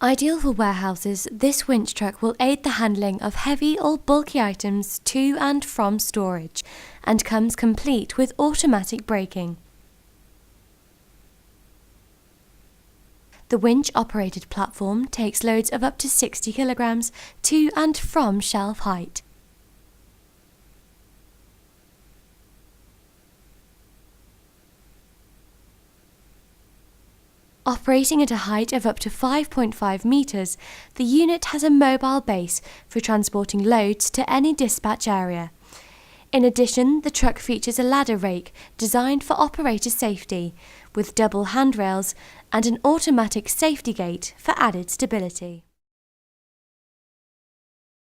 Ideal for warehouses, this winch truck will aid the handling of heavy or bulky items to and from storage and comes complete with automatic braking. The winch-operated platform takes loads of up to 60 kilograms to and from shelf height. Operating at a height of up to 5.5 meters, the unit has a mobile base for transporting loads to any dispatch area. In addition, the truck features a ladder rake designed for operator safety, with double handrails and an automatic safety gate for added stability.